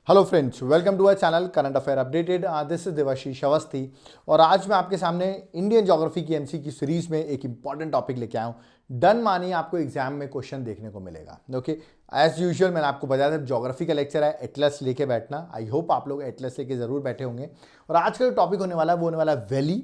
Hello friends, welcome to our channel current affair updated. This is Devashish Awasthi और आज मैं आपके सामने इंडियन ज्योग्राफी की एमसी की सीरीज में एक इंपॉर्टेंट टॉपिक लेके आया हूँ। डन मानिए आपको एग्जाम में क्वेश्चन देखने को मिलेगा। ओके, एज यूजुअल मैंने आपको बताया था ज्योग्राफी का लेक्चर है, एटलस लेके बैठना। आई होप आप लोग एटलस लेके जरूर बैठे होंगे। और आज का जो टॉपिक होने वाला है वो होने वाला है valley,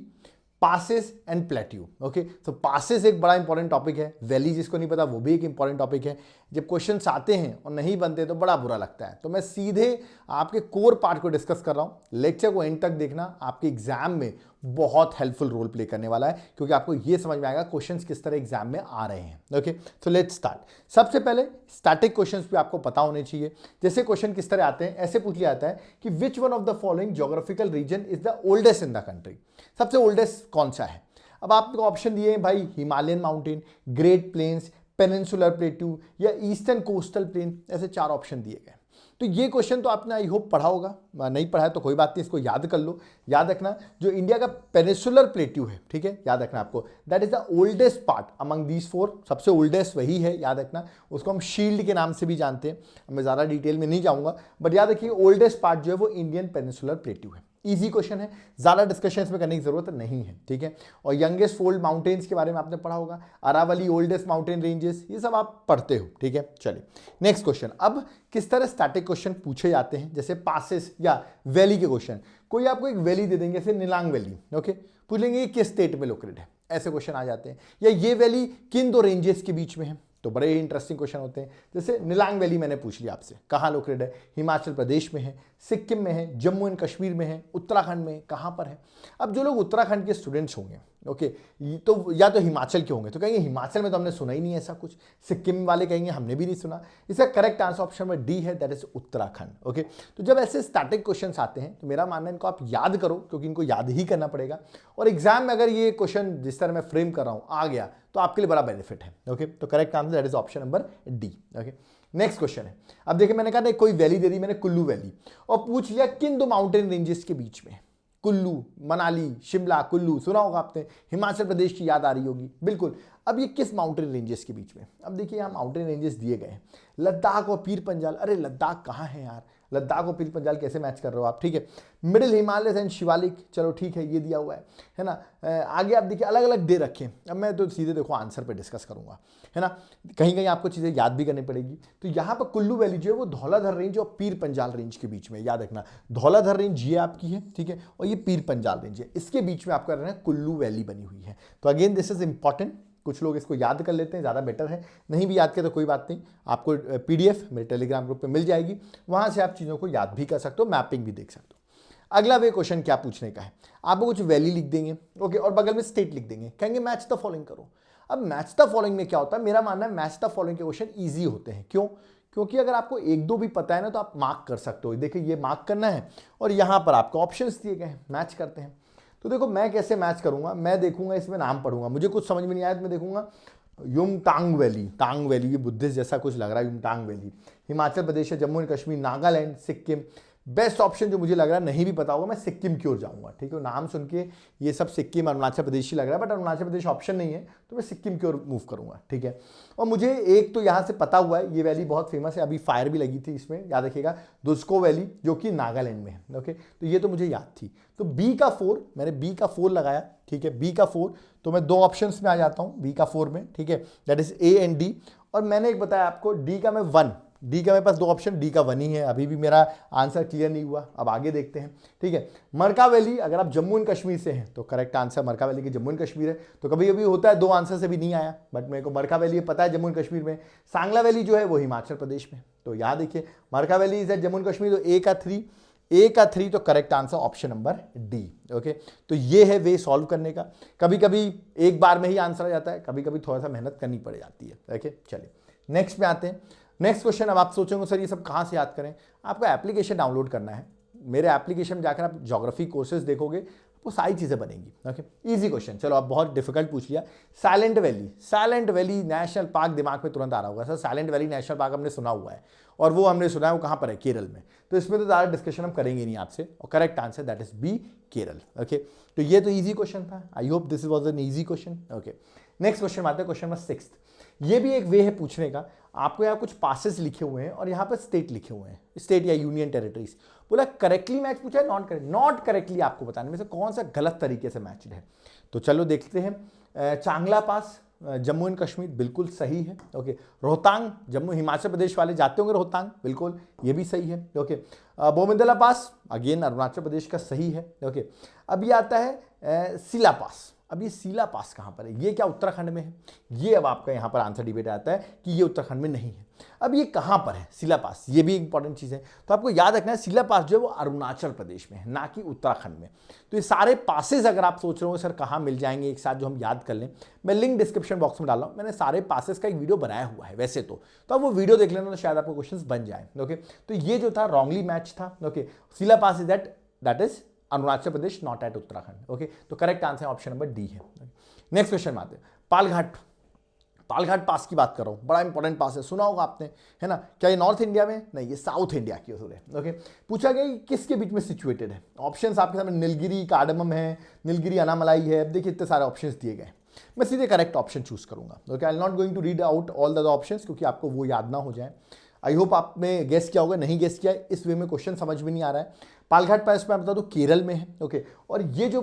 passes and plateau. Okay, तो पासेस एक बड़ा इंपॉर्टेंट टॉपिक है, वैली जिसको नहीं पता वो भी एक इंपॉर्टेंट टॉपिक है। जब क्वेश्चंस आते हैं और नहीं बनते तो बड़ा बुरा लगता है। तो मैं सीधे आपके कोर पार्ट को डिस्कस कर रहा हूं। लेक्चर को एंड तक देखना, आपके एग्जाम में बहुत हेल्पफुल रोल प्ले करने वाला है, क्योंकि आपको यह समझ में आएगा क्वेश्चंस किस तरह एग्जाम में आ रहे हैं। ओके, तो लेट्स स्टार्ट। सबसे पहले स्टैटिक क्वेश्चंस भी आपको पता होने चाहिए। जैसे क्वेश्चन किस तरह आते हैं, ऐसे पूछ लिया जाता है कि which one of the following geographical region is the oldest in the country. सबसे ओल्डेस्ट कौन सा है? अब आपको ऑप्शन दिए हैं भाई, Himalayan mountain, great plains, peninsular plateau या ईस्टर्न कोस्टल प्लेन। ऐसे चार ऑप्शन दिए गए। तो ये क्वेश्चन तो आपने आई होप पढ़ा होगा, नहीं पढ़ा है तो कोई बात नहीं, इसको याद कर लो। याद रखना जो इंडिया का पेनिनसुलर प्लेट्यू है, ठीक है, याद रखना आपको, that is the oldest part among these four. सबसे ओल्डेस्ट वही है, याद रखना। उसको हम शील्ड के नाम से भी जानते हैं। मैं ज़्यादा डिटेल में नहीं जाऊंगा, बट याद रखिए ओल्डेस्ट पार्ट जो है वो इंडियन पेनिनसुलर प्लेट्यू है। इजी क्वेश्चन है, ज्यादा डिस्कशन इसमें करने की जरूरत नहीं है, ठीक है। और यंगेस्ट फोल्ड माउंटेन्स के बारे में आपने पढ़ा होगा, अरावली, ओल्डेस्ट माउंटेन रेंजेस, ये सब आप पढ़ते हो, ठीक है। चलिए नेक्स्ट क्वेश्चन। अब किस तरह स्टैटिक क्वेश्चन पूछे जाते हैं, जैसे पासेस या वैली के क्वेश्चन। कोई आपको एक वैली दे देंगे, जैसे निलांग वैली, ओके, पूछ लेंगे ये किस स्टेट में लोकेटेड है, ऐसे क्वेश्चन आ जाते हैं। या ये वैली किन दो रेंजेस के बीच में है, तो बड़े ही इंटरेस्टिंग क्वेश्चन होते हैं। जैसे निलांग वैली मैंने पूछ लिया आपसे, कहाँ लोकेटेड है, हिमाचल प्रदेश में है, सिक्किम में है, जम्मू एंड कश्मीर में है, उत्तराखंड में, कहाँ पर है। अब जो लोग उत्तराखंड के स्टूडेंट्स होंगे, ओके, तो या तो हिमाचल के होंगे तो कहेंगे हिमाचल में तो हमने सुना ही नहीं ऐसा कुछ। सिक्किम वाले कहेंगे हमने भी नहीं सुना। इसका करेक्ट आंसर ऑप्शन में डी है, दैट इज उत्तराखंड। ओके, तो जब ऐसे स्टैटिक क्वेश्चन आते हैं तो मेरा मानना है इनको आप याद करो, क्योंकि इनको याद ही करना पड़ेगा। और एग्जाम में अगर ये क्वेश्चन जिस तरह मैं फ्रेम कर रहा हूं आ गया तो आपके लिए बड़ा बेनिफिट है। ओके, तो correct answer that is option number D. Okay, next question है। अब देखिए मैंने कहा कोई वैली दे दी, मैंने कुल्लू वैली, और पूछ लिया किन दो माउंटेन रेंजेस के बीच में। कुल्लू, मनाली, शिमला, कुल्लू सुना होगा आपने, हिमाचल प्रदेश की याद आ रही होगी, बिल्कुल। अब ये किस माउंटेन रेंजेस के बीच में? अब देखिए यहाँ माउंटेन रेंजेस दिए गए हैं, लद्दाख और पीर पंजाल। अरे लद्दाख कहाँ है यार, लद्दाख और पीर पंजाल कैसे मैच कर रहे हो आप, ठीक है। मिडिल हिमालय एंड शिवालिक, चलो ठीक है, ये दिया हुआ है ना। आगे आप देखिए अलग अलग दे रखे हैं। अब मैं तो सीधे देखो आंसर पे डिस्कस करूंगा, है ना। कहीं कहीं आपको चीज़ें याद भी करनी पड़ेगी। तो यहाँ पर कुल्लू वैली जो है वो धौलाधर रेंज और पीर पंजाल रेंज के बीच में, याद रखना। धौलाधर रेंज ये आपकी है, ठीक है, और ये पीर पंजाल रेंज है, इसके बीच में आपका रहना है कुल्लू वैली बनी हुई है। तो अगेन दिस इज इंपॉर्टेंट। कुछ लोग इसको याद कर लेते हैं, ज़्यादा बेटर है। नहीं भी याद किया तो कोई बात नहीं, आपको पीडीएफ मेरे टेलीग्राम ग्रुप पे मिल जाएगी, वहाँ से आप चीज़ों को याद भी कर सकते हो, मैपिंग भी देख सकते हो। अगला वे क्वेश्चन क्या पूछने का है, आपको कुछ वैली लिख देंगे, ओके, और बगल में स्टेट लिख देंगे, कहेंगे मैच द फॉलोइंग करो। अब मैच द फॉलोइंग में क्या होता है, मेरा मानना है मैच द फॉलोइंग के क्वेश्चन ईजी होते हैं। क्यों? क्योंकि अगर आपको एक दो भी पता है ना तो आप मार्क कर सकते हो। देखिए ये मार्क करना है और यहाँ पर आपको ऑप्शंस दिए गए हैं, मैच करते हैं। तो देखो मैं कैसे मैच करूंगा, मैं देखूंगा इसमें नाम पढ़ूंगा, मुझे कुछ समझ में नहीं आया तो मैं देखूंगा युमटांग वैली, टांग वैली, ये बुद्धिस्ट जैसा कुछ लग रहा है, युमटांग वैली, हिमाचल प्रदेश है, Jammu and Kashmir, Nagaland, Sikkim. Best option जो मुझे लग रहा है, नहीं भी पता होगा, मैं सिक्किम की ओर जाऊंगा, ठीक है। नाम सुन के ये सब सिक्किम अरुणाचल प्रदेश ही लग रहा है, बट अरुणाचल प्रदेश ऑप्शन नहीं है तो मैं सिक्किम की ओर मूव करूंगा, ठीक है। और मुझे एक तो यहाँ से पता हुआ है, ये वैली बहुत फेमस है, अभी फायर भी लगी थी इसमें, याद रखिएगा, दुस्को वैली, जो कि नागालैंड में है, ओके। तो ये तो मुझे याद थी। तो बी का 4, मैंने बी का 4 लगाया, ठीक है, बी का 4। तो मैं दो ऑप्शंस में आ जाता हूँ बी का 4 में, ठीक है, that is A and D. और मैंने एक बताया आपको डी का मैं 1, डी का मेरे पास दो ऑप्शन, डी का 1 ही है। अभी भी मेरा आंसर क्लियर नहीं हुआ, अब आगे देखते हैं, ठीक है। मरका वैली, अगर आप जम्मू एंड कश्मीर से हैं तो करेक्ट आंसर मरका वैली की जम्मू एंड कश्मीर है। तो कभी कभी होता है दो आंसर से भी नहीं आया, बट मेरे को मरका वैली पता है जम्मू एंड कश्मीर में। सांगला वैली जो है वो हिमाचल प्रदेश में। तो याद देखिए Markha valley is at Jammu and Kashmir, तो ए का 3 तो correct answer option number D. Okay, तो ये है वे सॉल्व करने का। कभी कभी एक बार में ही आंसर आ जाता है, कभी कभी थोड़ा सा मेहनत करनी पड़ जाती है। ओके, चलिए नेक्स्ट में आते हैं। Next question. अब आप सोचेंगे सर ये सब कहाँ से याद करें, आपको एप्लीकेशन डाउनलोड करना है। मेरे एप्लीकेशन में जाकर आप ज्योग्राफी कोर्सेज देखोगे, वो सारी चीज़ें बनेंगी। Okay, easy question. चलो आप बहुत डिफिकल्ट पूछ लिया। Silent valley, silent valley national park दिमाग में तुरंत आ रहा होगा, sir silent valley national park हमने सुना हुआ है, और वो हमने सुना है वो कहाँ पर है, केरल में। तो इसमें तो ज़्यादा डिस्कशन हम करेंगे नहीं आपसे, और correct answer that is B, Kerala. Okay, तो ये तो इजी क्वेश्चन था। I hope this was an easy question. Okay, next question आते हैं, क्वेश्चन नंबर 6। ये भी एक वे है पूछने का। आपको यहाँ कुछ पासेस लिखे हुए हैं और यहाँ पर स्टेट लिखे हुए हैं, स्टेट या यूनियन टेरिटरीज। बोला करेक्टली मैच पूछा है, नॉट करेक्टली आपको बताने में से कौन सा गलत तरीके से मैच्ड है। तो चलो देखते हैं। चांगला पास जम्मू एंड कश्मीर बिल्कुल सही है। ओके, रोहतांग जम्मू हिमाचल प्रदेश वाले जाते होंगे रोहतांग, बिल्कुल ये भी सही है। ओके, बोमिंदला पास अगेन अरुणाचल प्रदेश का सही है। ओके, अब ये आता है सिला पास। अब ये सीला पास कहाँ पर है, ये क्या उत्तराखंड में है? ये अब आपका यहाँ पर आंसर डिबेट आता है कि ये उत्तराखंड में नहीं है। अब ये कहाँ पर है सीला पास, ये भी इंपॉर्टेंट चीज़ है। तो आपको याद रखना है सीला पास जो है वो अरुणाचल प्रदेश में है, ना कि उत्तराखंड में। तो ये सारे पासेस अगर आप सोच रहे हो सर कहाँ मिल जाएंगे एक साथ जो हम याद कर लें, मैं लिंक डिस्क्रिप्शन बॉक्स में डाल रहा हूँ। मैंने सारे पासेस का एक वीडियो बनाया हुआ है वैसे तो आप वो वीडियो देख लेना तो शायद आपको क्वेश्चन बन जाए। ओके, तो ये जो था रॉन्गली मैच था। Okay, Sela pass is that is Arunachal Pradesh, not at Uttarakhand. Okay, तो correct answer option number D है। नेक्स्ट क्वेश्चन में आते हैं। पालघाट पास की बात कर रहा हूं, बड़ा इंपॉर्टेंट पास है, सुना होगा आपने, है ना? क्या ये नॉर्थ इंडिया में? नहीं, ये साउथ इंडिया की ओर है। ओके, पूछा गया कि किसके बीच में सिचुएटेड है। ऑप्शंस आपके सामने नीलगिरी कार्डमम है, नीलगिरी अनामलाई है। अब देखिए इतने सारे ऑप्शंस दिए गए, मैं सीधे करेक्ट ऑप्शन चूज करूंगा। Okay, I am not going to read out all the options क्योंकि आपको वो याद ना हो जाए। आई होप आपने गेस किया होगा, नहीं गेस किया इस वे में क्वेश्चन समझ में नहीं आ रहा है। पालघाट पास में बता दो केरल में है। ओके, और ये जो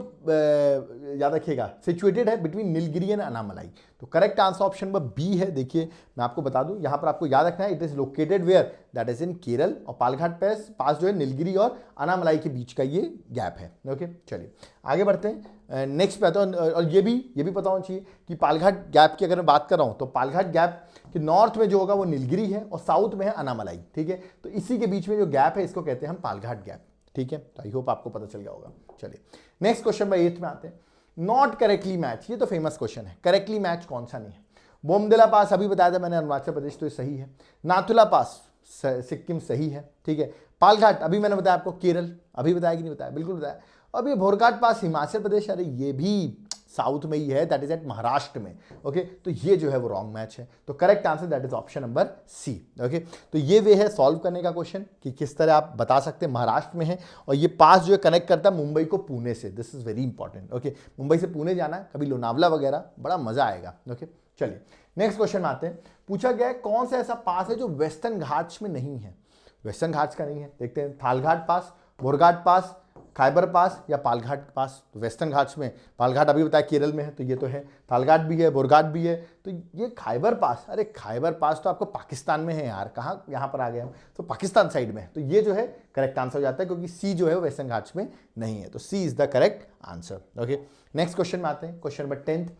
याद रखिएगा सिचुएटेड है बिटवीन नीलगिरी एंड अनामलाई। तो correct answer option number B है। देखिए मैं आपको बता दूं, यहां पर आपको याद रखना है it is located where, that is in Kerala. और पालघाट पास जो है नीलगिरी और अनामलाई के बीच का ये गैप है। ओके, चलिए आगे बढ़ते हैं। नेक्स्ट पे आता हूं, और ये भी पता होना चाहिए कि पालघाट गैप की अगर मैं बात कर रहा हूं तो पालघाट गैप कि नॉर्थ में जो होगा वो नीलगिरी है और साउथ में है अनामलाई। ठीक है, तो इसी के बीच में जो गैप है इसको कहते हैं हम पालघाट गैप। ठीक है, तो आई होप आपको पता चल गया होगा। चलिए नेक्स्ट क्वेश्चन में 8th में आते हैं। नॉट करेक्टली मैच, ये तो फेमस क्वेश्चन है। करेक्टली मैच कौन सा नहीं है? बोमदिला पास अभी बताया था मैंने अरुणाचल प्रदेश, तो ये सही है। नाथुला पास सिक्किम सही है। ठीक है, पालघाट अभी मैंने बताया आपको केरल, अभी बताया कि नहीं बताया? बिल्कुल बताया। अब ये भोरघाट पास हिमाचल प्रदेश, अरे ये भी साउथ में ही है, दैट इज एट महाराष्ट्र में। ओके, तो ये जो है वो रॉन्ग मैच है। तो correct answer that is option number C. Okay, तो ये वे है सॉल्व करने का क्वेश्चन कि किस तरह आप बता सकते हैं महाराष्ट्र में है। और ये पास जो है कनेक्ट करता है मुंबई को पुणे से, this is very important. Okay, Mumbai से पुणे जाना है, कभी लोनावला वगैरह, बड़ा मजा आएगा। ओके, चलिए नेक्स्ट क्वेश्चन में आते हैं। पूछा गया है कौन सा ऐसा पास है जो वेस्टर्न घाट्स में नहीं है? वेस्टर्न घाट्स का नहीं है, देखते हैं। थालघाट पास, बोरघाट पास, खाइबर पास या पालघाट पास। तो वेस्टर्न घाट्स में पालघाट अभी बताया केरल में है, तो ये तो है। थालघाट भी है, बोरघाट भी है, तो ये खाइबर पास, अरे खाइबर पास तो आपको पाकिस्तान में है यार, कहाँ यहाँ पर आ गए हम? तो पाकिस्तान साइड में, तो ये जो है करेक्ट आंसर हो जाता है क्योंकि सी जो है वो वेस्टर्न घाट्स में नहीं है। तो C is the correct answer. Okay, next question में आते हैं, क्वेश्चन नंबर 10th।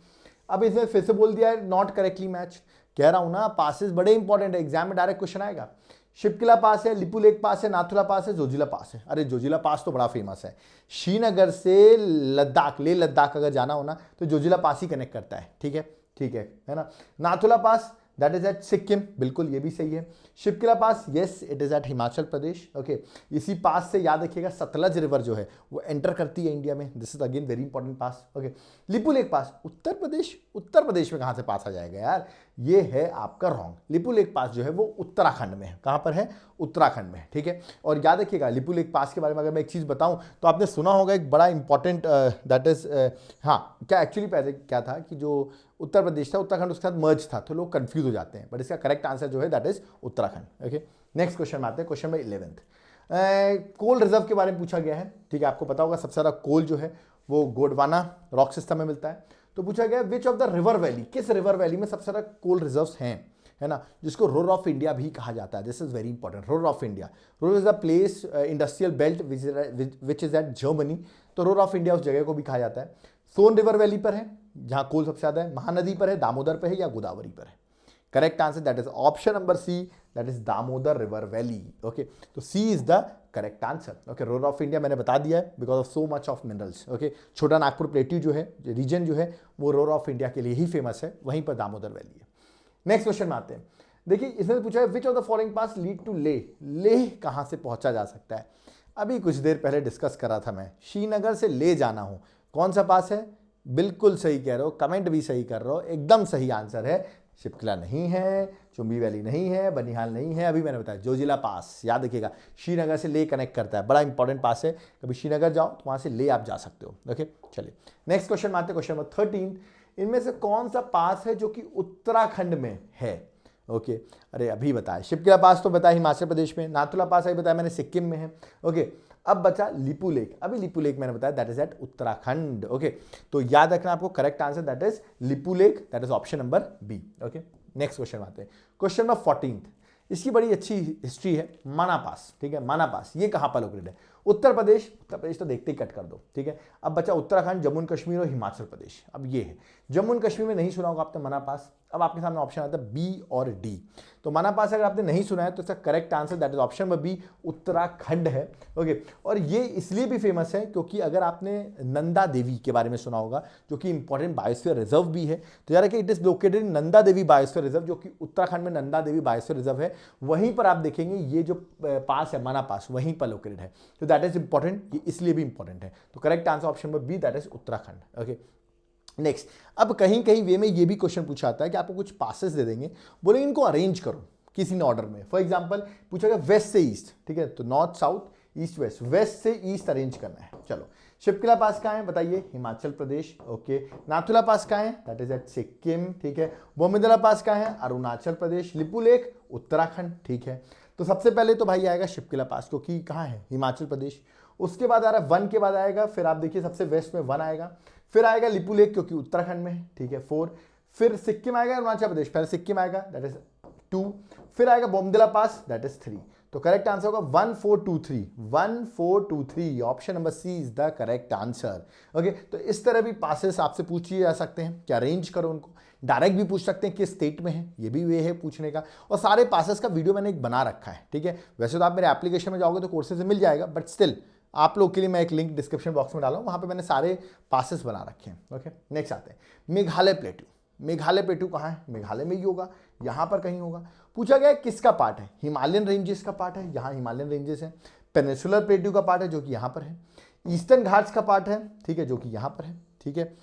अब इसमें फिर से बोल दिया है नॉट करेक्टली मैच। कह रहा हूं ना पासेस बड़े इंपॉर्टेंट है, एग्जाम में डायरेक्ट क्वेश्चन आएगा। शिपकिला पास है, लिपुलेक पास है, नाथुला पास है, जोजिला पास है। अरे जोजिला पास तो बड़ा फेमस है, श्रीनगर से लद्दाख, ले लद्दाख अगर जाना हो ना तो जोजिला पास ही कनेक्ट करता है। ठीक है ना? Nathula pass that is at Sikkim, बिल्कुल ये भी सही है। Shipkila pass yes it is at Himachal Pradesh. Okay, इसी पास से याद रखिएगा सतलज रिवर जो है वो एंटर करती है इंडिया में, this is again very important pass. Okay, Lipulekh pass Uttar Pradesh में कहां से पास आ जाएगा यार? ये है आपका रॉन्ग। लिपुलेक पास जो है वो उत्तराखंड में है। कहां पर है? उत्तराखंड में। ठीक है, और याद रखिएगा लिपुलेक पास के बारे में अगर मैं एक चीज बताऊं तो आपने सुना होगा एक बड़ा इंपॉर्टेंट दैट इज हाँ, क्या एक्चुअली पहले क्या था कि जो उत्तर प्रदेश था उत्तराखंड उसके साथ मर्ज था, तो लोग कंफ्यूज हो जाते हैं, बट इसका करेक्ट आंसर जो है that is Uttarakhand. Okay, next question में आते हैं, क्वेश्चन नंबर 11th। कोल रिजर्व के बारे में पूछा गया है। ठीक है, आपको पता होगा सबसे ज्यादा कोल जो है वो गोंडवाना रॉक सिस्टम में मिलता है। तो पूछा गया विच ऑफ द रिवर वैली, किस रिवर वैली में सबसे ज्यादा कोल रिजर्व्स हैं, है ना, जिसको रोर ऑफ इंडिया भी कहा जाता है। This is very important, Ruhr of India. Ruhr is the place industrial belt which is at Germany, तो रोर ऑफ इंडिया उस जगह को भी कहा जाता है। सोन रिवर वैली पर है जहां कोल सबसे ज्यादा है, महानदी पर है, दामोदर पर है या गोदावरी पर है? Correct answer that is option number C, that is Damodar river valley. Okay, तो C is the correct answer. Okay, Ruhr of India मैंने बता दिया है because of so much of minerals. Okay, Chota Nagpur plateau जो है रीजन जो है वो रोर ऑफ इंडिया के लिए ही फेमस है, वहीं पर दामोदर वैली है। नेक्स्ट क्वेश्चन में आते हैं। देखिए इसमें पूछा है which of the following pass lead to Leh, Leh कहां से पहुंचा जा सकता है? अभी कुछ देर पहले डिस्कस करा था मैं, श्रीनगर से ले जाना हो, कौन सा पास है? बिल्कुल सही कह रहे हो, कमेंट भी सही कर रहे हो, एकदम सही आंसर है। शिपकिला नहीं है, चुंबी वैली नहीं है, बनिहाल नहीं है, अभी मैंने बताया जोजिला पास। याद रखिएगा श्रीनगर से ले कनेक्ट करता है, बड़ा इंपॉर्टेंट पास है, कभी श्रीनगर जाओ तो वहां से ले आप जा सकते हो। ओके, चलिए नेक्स्ट क्वेश्चन में आते हैं, क्वेश्चन नंबर 13। इनमें से कौन सा पास है जो कि उत्तराखंड में है? ओके अरे अभी बताया, शिप्किला पास तो बताया हिमाचल प्रदेश में, नाथुला पास अभी बताया मैंने सिक्किम में है। ओके अब बचा लिपू लेक, अभी लिपू लेक मैंने बताया that is at Uttarakhand. Okay तो याद रखना आपको correct answer that is Lipulekh, that is option number B. Okay next question आते हैं, क्वेश्चन नंबर 14। इसकी बड़ी अच्छी हिस्ट्री है, माना पास, ठीक है। माना पास ये कहां पर लोकेटेड है? उत्तर प्रदेश, उत्तर प्रदेश तो देखते ही कट कर दो, ठीक है। अब बचा उत्तराखंड, जम्मू एंड कश्मीर और हिमाचल प्रदेश। अब ये है जम्मू एंड कश्मीर में नहीं सुना होगा आपने मना पास। अब आपके सामने ऑप्शन आता है बी और डी। तो मना पास अगर आपने नहीं सुना है तो इसका correct answer that is option number B, Uttarakhand है। ओके और ये इसलिए भी फेमस है क्योंकि अगर आपने नंदा देवी के बारे में सुना होगा जो कि इंपॉर्टेंट बायोस्फीयर रिजर्व भी है, तो यार कि it is located in Nanda Devi biosphere reserve, जो कि उत्तराखंड में नंदा देवी बायोस्फीयर रिजर्व है। वहीं पर आप देखेंगे ये जो पास है मना पास वहीं पर लोकेटेड है, तो दैट इज इंपॉर्टेंट, ये इसलिए भी इंपॉर्टेंट है। तो correct answer option number B that is Uttarakhand. Okay next, अब कहीं कहीं वे में ये भी क्वेश्चन पूछा आता है कि आपको कुछ पासेस दे देंगे, बोलेंगे इनको अरेंज करो किसी ने ऑर्डर में। फॉर एग्जांपल पूछा गया वेस्ट से ईस्ट, ठीक है, तो north south east west, west से ईस्ट अरेंज करना है। चलो शिप्किला पास कहाँ है बताइए? हिमाचल प्रदेश। ओके नाथुला पास कहाँ है? दैट इज एट सिक्किम, ठीक है। बोमिदला पास कहाँ है? अरुणाचल प्रदेश। लिपू लेक उत्तराखंड, ठीक है। तो सबसे पहले तो भाई आएगा शिप्किला पास क्योंकि कहाँ है? हिमाचल प्रदेश। उसके बाद आ रहा है वन के बाद आएगा, फिर आप देखिए सबसे वेस्ट में वन आएगा, फिर आएगा लिपू लेक क्योंकि उत्तराखंड में है, ठीक है 4, फिर सिक्किम आएगा, अरुणाचल प्रदेश, पहले सिक्किम आएगा दैट इज 2, फिर आएगा बोमदिला पास दैट इज 3। तो करेक्ट आंसर होगा 1423, 1423, option number C is the correct answer. Okay तो इस तरह भी पासेस आपसे पूछे जा सकते हैं कि अरेंज करो उनको, डायरेक्ट भी पूछ सकते हैं किस स्टेट में है, ये भी वे है पूछने का। और सारे पासेस का वीडियो मैंने एक बना रखा है, ठीक है। वैसे तो आप मेरे एप्लीकेशन में जाओगे तो कोर्सेज से मिल जाएगा, बट स्टिल आप लोग के लिए मैं एक लिंक डिस्क्रिप्शन बॉक्स में डाला हूँ, वहाँ पे मैंने सारे पासेस बना रखे हैं। ओके नेक्स्ट आते हैं मेघालय प्लेटू। मेघालय प्लेटू कहाँ है? मेघालय में ही होगा, यहाँ पर कहीं होगा। पूछा गया किसका पार्ट है? हिमालयन रेंजेस का पार्ट है, यहाँ हिमालयन रेंजेस है। पेनिनसुलर प्लेटू का पार्ट है जो कि यहाँ पर है। ईस्टर्न घाट्स का पार्ट है, ठीक है, जो कि यहाँ पर है, ठीक है।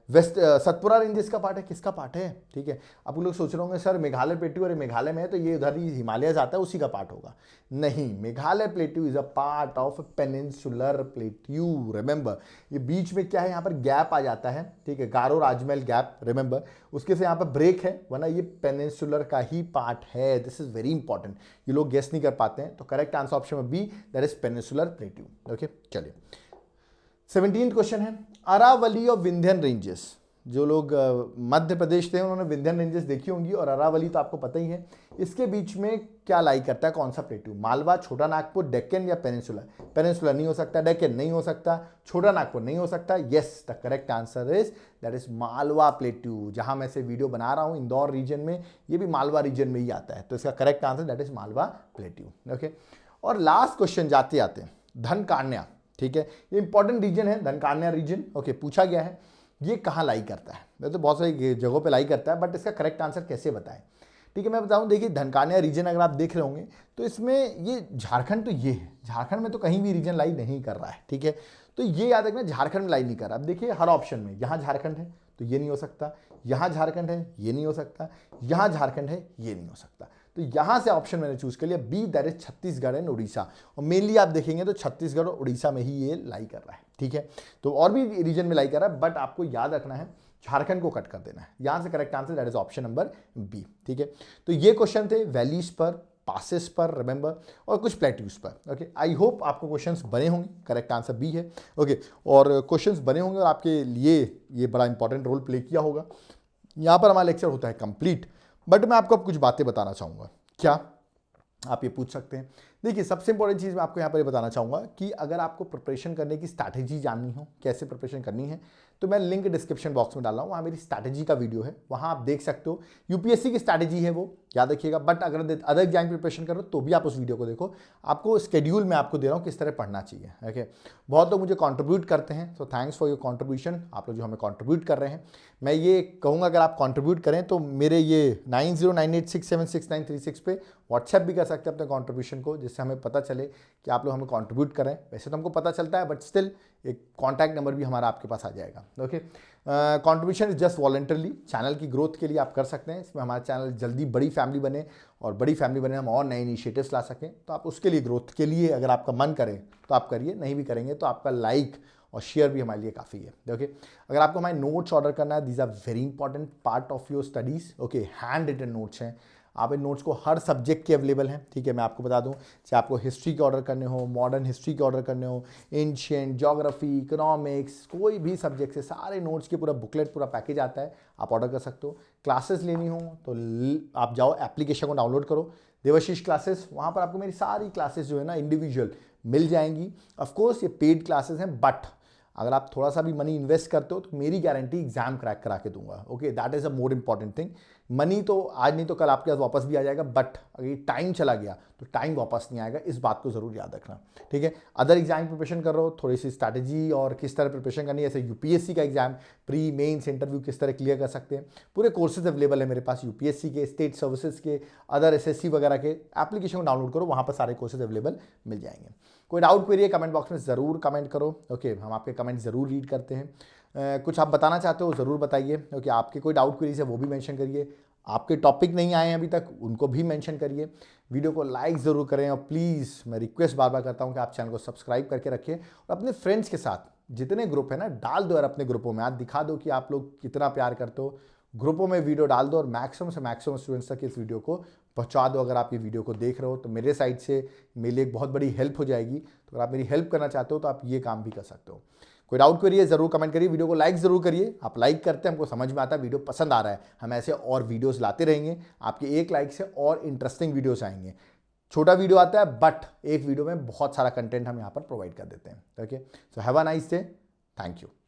वेस्ट सतपुरा रेंजेस का पार्ट है, किसका पार्ट है? ठीक है। आप लोग सोच रहे होंगे सर मेघालय प्लेटू अरे मेघालय में है तो ये उधर ही हिमालय आता है उसी का पार्ट होगा। नहीं, Meghalaya प्लेटू is a part of peninsular plateau. Remember ये बीच में क्या है, यहाँ पर गैप आ जाता है, ठीक है, गारो राजमहल गैप, रिमेंबर उसके से यहाँ पर ब्रेक है, वरना ये पेनिनसुलर का ही पार्ट है। दिस इज वेरी इंपॉर्टेंट, ये लोग गेस नहीं कर पाते हैं। तो correct answer option B that is peninsular plateau. Okay चलिए 17th क्वेश्चन है अरावली और विंध्यन रेंजेस। जो लोग मध्य प्रदेश थे उन्होंने विंध्यन रेंजेस देखी होंगी, और अरावली तो आपको पता ही है। इसके बीच में क्या लाई करता है, कौन सा प्लेट्यू? मालवा, छोटा नागपुर, डेक्कन या पेनिनसुला? पेनिनसुला नहीं हो सकता, डेक्कन नहीं हो सकता, छोटा नागपुर नहीं हो सकता। Yes the correct answer is that is Malwa plateau. जहां मैं से वीडियो बना रहा हूं इंदौर रीजन में, ये भी मालवा रीजन में ही आता है, तो इसका correct answer that is Malwa plateau. Okay और लास्ट क्वेश्चन जाते आते हैं धनकान्या, ठीक है, ये इंपॉर्टेंट रीजन है धनकान्या रीजन। ओके पूछा गया है ये कहाँ लाई करता है? वैसे तो बहुत सारी जगहों पे लाई करता है, बट इसका करेक्ट आंसर कैसे बताएं? ठीक है मैं बताऊं, देखिए धनकान्या रीजन अगर आप देख रहे होंगे तो इसमें ये झारखंड तो ये है, झारखंड में तो कहीं भी रीजन लाई नहीं कर रहा है, ठीक है। तो ये याद रखना झारखंड में लाई नहीं कर रहा। अब देखिए हर ऑप्शन में यहाँ झारखंड है तो ये नहीं हो सकता, यहाँ झारखंड है ये नहीं हो सकता, यहाँ झारखंड है ये नहीं हो सकता। तो यहां से ऑप्शन मैंने चूज कर लिया B that is Chhattisgarh and Orissa. और मेनली आप देखेंगे तो छत्तीसगढ़ और उड़ीसा में ही ये लाई कर रहा है, ठीक है। तो और भी रीजन में लाई कर रहा है, बट आपको याद रखना है झारखंड को कट कर देना है। यहां से correct answer that is option number B, ठीक है। तो ये क्वेश्चन थे वैलीज पर, पासेस पर, रिमेंबर, और कुछ प्लेट्यूज पर। ओके आई होप आपको क्वेश्चंस बने होंगे, करेक्ट आंसर बी है। ओके और क्वेश्चंस बने होंगे और आपके लिए ये बड़ा इंपॉर्टेंट रोल प्ले किया होगा। यहाँ पर हमारा लेक्चर होता है कंप्लीट, बट मैं आपको अब कुछ बातें बताना चाहूँगा। क्या आप ये पूछ सकते हैं? देखिए सबसे इंपॉर्टेंट चीज़ मैं आपको यहाँ पर ये बताना चाहूँगा कि अगर आपको प्रिपरेशन करने की स्ट्रैटेजी जाननी हो, कैसे प्रिपरेशन करनी है, तो मैं लिंक डिस्क्रिप्शन बॉक्स में डाल रहा हूँ, वहाँ मेरी स्ट्रैटेजी का वीडियो है, वहाँ आप देख सकते हो। यूपीएससी की स्ट्रैटेजी है वो, याद रखिएगा। बट अगर अदर एग्जाम प्रिपरेशन करो तो भी आप उस वीडियो को देखो, आपको स्केड्यूल में आपको दे रहा हूँ किस तरह पढ़ना चाहिए। ओके बहुत लोग मुझे कंट्रीब्यूट करते हैं, तो थैंक्स फॉर योर कंट्रीब्यूशन। आप लोग जो हमें कंट्रीब्यूट कर रहे हैं, मैं ये कहूँगा अगर आप कंट्रीब्यूट करें तो मेरे ये 9098676936 पे व्हाट्सएप भी कर सकते हैं अपने कंट्रीब्यूशन को, जिससे हमें पता चले कि आप लोग हमें कंट्रीब्यूट करें। वैसे तो हमको पता चलता है, बट स्टिल एक कॉन्टैक्ट नंबर भी हमारा आपके पास आ जाएगा। Okay contribution is just voluntarily, channel की ग्रोथ के लिए आप कर सकते हैं। इसमें हमारा चैनल जल्दी बड़ी फैमिली बने, और बड़ी फैमिली बने हम और नए इनिशिएटिव्स ला सकें। तो आप उसके लिए ग्रोथ के लिए अगर आपका मन करे तो आप करिए, नहीं भी करेंगे तो आपका लाइक और शेयर भी हमारे लिए काफ़ी है। ओके अगर आपको हमारे नोट्स ऑर्डर करना है, these are very important part of your studies. Okay hand written notes हैं, आप इन नोट्स को हर सब्जेक्ट के अवेलेबल हैं, ठीक है। मैं आपको बता दूं, चाहे आपको हिस्ट्री के ऑर्डर करने हो, मॉडर्न हिस्ट्री के ऑर्डर करने हो, एंशिएंट, ज्योग्राफी, इकोनॉमिक्स, कोई भी सब्जेक्ट से सारे नोट्स के पूरा बुकलेट, पूरा पैकेज आता है, आप ऑर्डर कर सकते हो। क्लासेस लेनी हो तो आप जाओ एप्लीकेशन को डाउनलोड करो, देवाशीष क्लासेस, वहाँ पर आपको मेरी सारी क्लासेस जो है ना इंडिविजुअल मिल जाएंगी। ऑफकोर्स ये पेड क्लासेस हैं, बट अगर आप थोड़ा सा भी मनी इन्वेस्ट करते हो तो मेरी गारंटी एग्जाम क्रैक करा के दूंगा। Okay, that is a more important thing. Money तो आज नहीं तो कल आपके पास वापस भी आ जाएगा, बट अगर टाइम चला गया तो टाइम वापस नहीं आएगा, इस बात को जरूर याद रखना, ठीक है। अदर एग्जाम की प्रिपरेशन कर रहे हो, थोड़ी सी स्ट्रैटेजी और किस तरह प्रिपरेशन करनी है, जैसे यूपीएससी का एग्जाम, प्री मेंस इंटरव्यू किस तरह क्लियर कर सकते हैं, पूरे कोर्सेज अवेलेबल है मेरे पास, यूपीएससी के, स्टेट सर्विसेज के, अदर एसएससी वगैरह के। एप्लीकेशन को डाउनलोड करो, वहाँ पर सारे कोर्सेज अवेलेबल मिल जाएंगे। कोई डाउट क्वेरी है कमेंट बॉक्स में ज़रूर कमेंट करो, ओके, हम आपके कमेंट ज़रूर रीड करते हैं। कुछ आप बताना चाहते हो ज़रूर बताइए, ओके, आपके कोई डाउट क्वेरीज है वो भी मेंशन करिए, आपके टॉपिक नहीं आए हैं अभी तक उनको भी मेंशन करिए। वीडियो को लाइक ज़रूर करें, और प्लीज़ मैं रिक्वेस्ट बार बार करता हूं कि आप चैनल को सब्सक्राइब करके रखें, और अपने फ्रेंड्स के साथ जितने ग्रुप है ना डाल दो यार, अपने ग्रुपों में आज दिखा दो कि आप लोग कितना प्यार करते हो। ग्रुपों में वीडियो डाल दो और मैक्सिमम से मैक्सिमम स्टूडेंट्स तक इस वीडियो को पहुंचा दो। अगर आप ये वीडियो को देख रहे हो तो मेरे साइड से मेरे लिए एक बहुत बड़ी हेल्प हो जाएगी, तो अगर आप मेरी हेल्प करना चाहते हो तो आप ये काम भी कर सकते हो। कोई डाउट करिए, जरूर कमेंट करिए, वीडियो को लाइक जरूर करिए, आप लाइक करते हैं हमको समझ में आता है वीडियो पसंद आ रहा है, हम ऐसे और वीडियोस लाते रहेंगे, आपके एक लाइक से और इंटरेस्टिंग वीडियोस आएंगे। छोटा वीडियो आता है बट एक वीडियो में बहुत सारा कंटेंट हम यहाँ पर प्रोवाइड कर देते हैं, okay. So have a nice day, thank you.